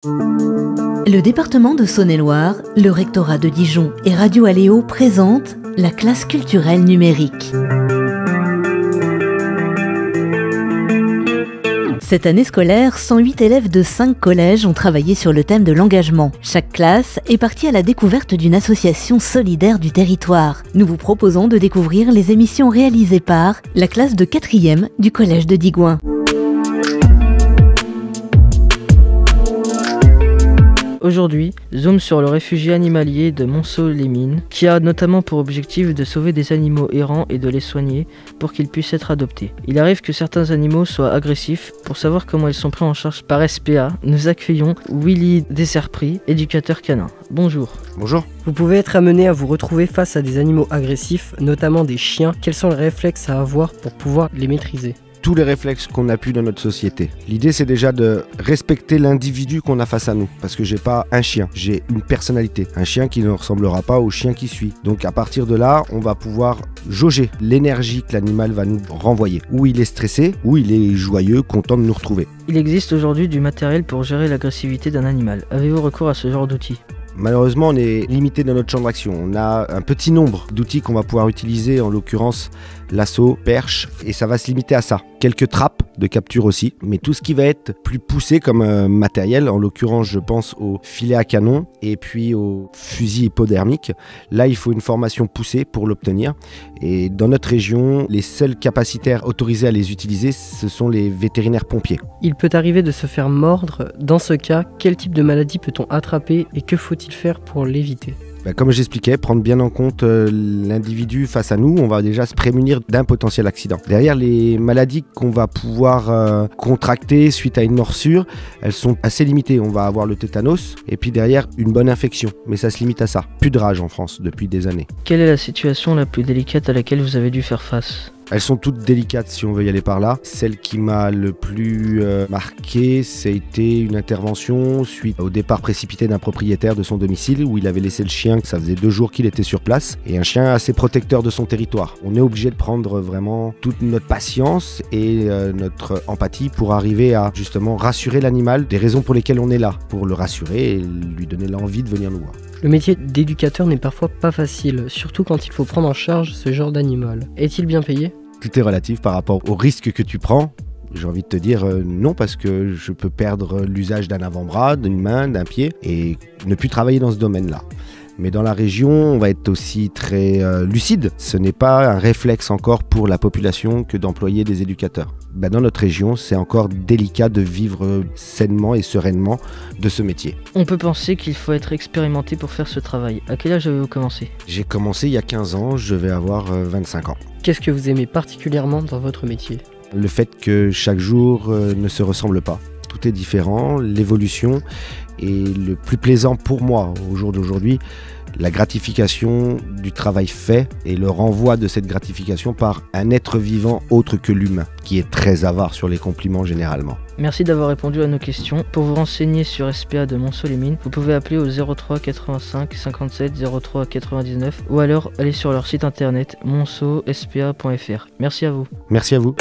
Le département de Saône-et-Loire, le rectorat de Dijon et Radio Aléo présentent la classe culturelle numérique. Cette année scolaire, 108 élèves de 5 collèges ont travaillé sur le thème de l'engagement. Chaque classe est partie à la découverte d'une association solidaire du territoire. Nous vous proposons de découvrir les émissions réalisées par la classe de 4e du collège de Digoin. Aujourd'hui, zoom sur le réfugié animalier de Monceau-les-Mines, qui a notamment pour objectif de sauver des animaux errants et de les soigner pour qu'ils puissent être adoptés. Il arrive que certains animaux soient agressifs. Pour savoir comment ils sont pris en charge par SPA, nous accueillons Willy Desserpris, éducateur canin. Bonjour. Bonjour. Vous pouvez être amené à vous retrouver face à des animaux agressifs, notamment des chiens. Quels sont les réflexes à avoir pour pouvoir les maîtriser ? Tous les réflexes qu'on a pu dans notre société. L'idée, c'est déjà de respecter l'individu qu'on a face à nous. Parce que j'ai pas un chien, j'ai une personnalité. Un chien qui ne ressemblera pas au chien qui suit. Donc à partir de là, on va pouvoir jauger l'énergie que l'animal va nous renvoyer. Où il est stressé, où il est joyeux, content de nous retrouver. Il existe aujourd'hui du matériel pour gérer l'agressivité d'un animal. Avez-vous recours à ce genre d'outils ? Malheureusement, on est limité dans notre champ d'action. On a un petit nombre d'outils qu'on va pouvoir utiliser, en l'occurrence lasso, perche, et ça va se limiter à ça. Quelques trappes de capture aussi, mais tout ce qui va être plus poussé comme matériel, en l'occurrence je pense au filet à canon et puis au fusil hypodermique, là il faut une formation poussée pour l'obtenir. Et dans notre région, les seuls capacitaires autorisés à les utiliser, ce sont les vétérinaires pompiers. Il peut arriver de se faire mordre. Dans ce cas, quel type de maladie peut-on attraper et que faut-il faire pour l'éviter ? Comme j'expliquais, prendre bien en compte l'individu face à nous, on va déjà se prémunir d'un potentiel accident. Derrière, les maladies qu'on va pouvoir contracter suite à une morsure, elles sont assez limitées. On va avoir le tétanos et puis derrière, une bonne infection. Mais ça se limite à ça. Plus de rage en France depuis des années. Quelle est la situation la plus délicate à laquelle vous avez dû faire face ? Elles sont toutes délicates si on veut y aller par là. Celle qui m'a le plus marqué, c'était une intervention suite au départ précipité d'un propriétaire de son domicile où il avait laissé le chien, ça faisait 2 jours qu'il était sur place, et un chien assez protecteur de son territoire. On est obligé de prendre vraiment toute notre patience et notre empathie pour arriver à justement rassurer l'animal des raisons pour lesquelles on est là, pour le rassurer et lui donner l'envie de venir nous voir. Le métier d'éducateur n'est parfois pas facile, surtout quand il faut prendre en charge ce genre d'animal. Est-il bien payé ? Tout est relatif par rapport au risque que tu prends. J'ai envie de te dire non, parce que je peux perdre l'usage d'un avant-bras, d'une main, d'un pied et ne plus travailler dans ce domaine-là. Mais dans la région, on va être aussi très lucide. Ce n'est pas un réflexe encore pour la population que d'employer des éducateurs. Dans notre région, c'est encore délicat de vivre sainement et sereinement de ce métier. On peut penser qu'il faut être expérimenté pour faire ce travail. À quel âge avez-vous commencé ? J'ai commencé il y a 15 ans, je vais avoir 25 ans. Qu'est-ce que vous aimez particulièrement dans votre métier ? Le fait que chaque jour ne se ressemble pas. Tout est différent, l'évolution. Et le plus plaisant pour moi au jour d'aujourd'hui, la gratification du travail fait et le renvoi de cette gratification par un être vivant autre que l'humain, qui est très avare sur les compliments généralement. Merci d'avoir répondu à nos questions. Pour vous renseigner sur SPA de Monceau-les-Mines, vous pouvez appeler au 03 85 57 03 99 ou alors aller sur leur site internet monceau-spa.fr. Merci à vous. Merci à vous.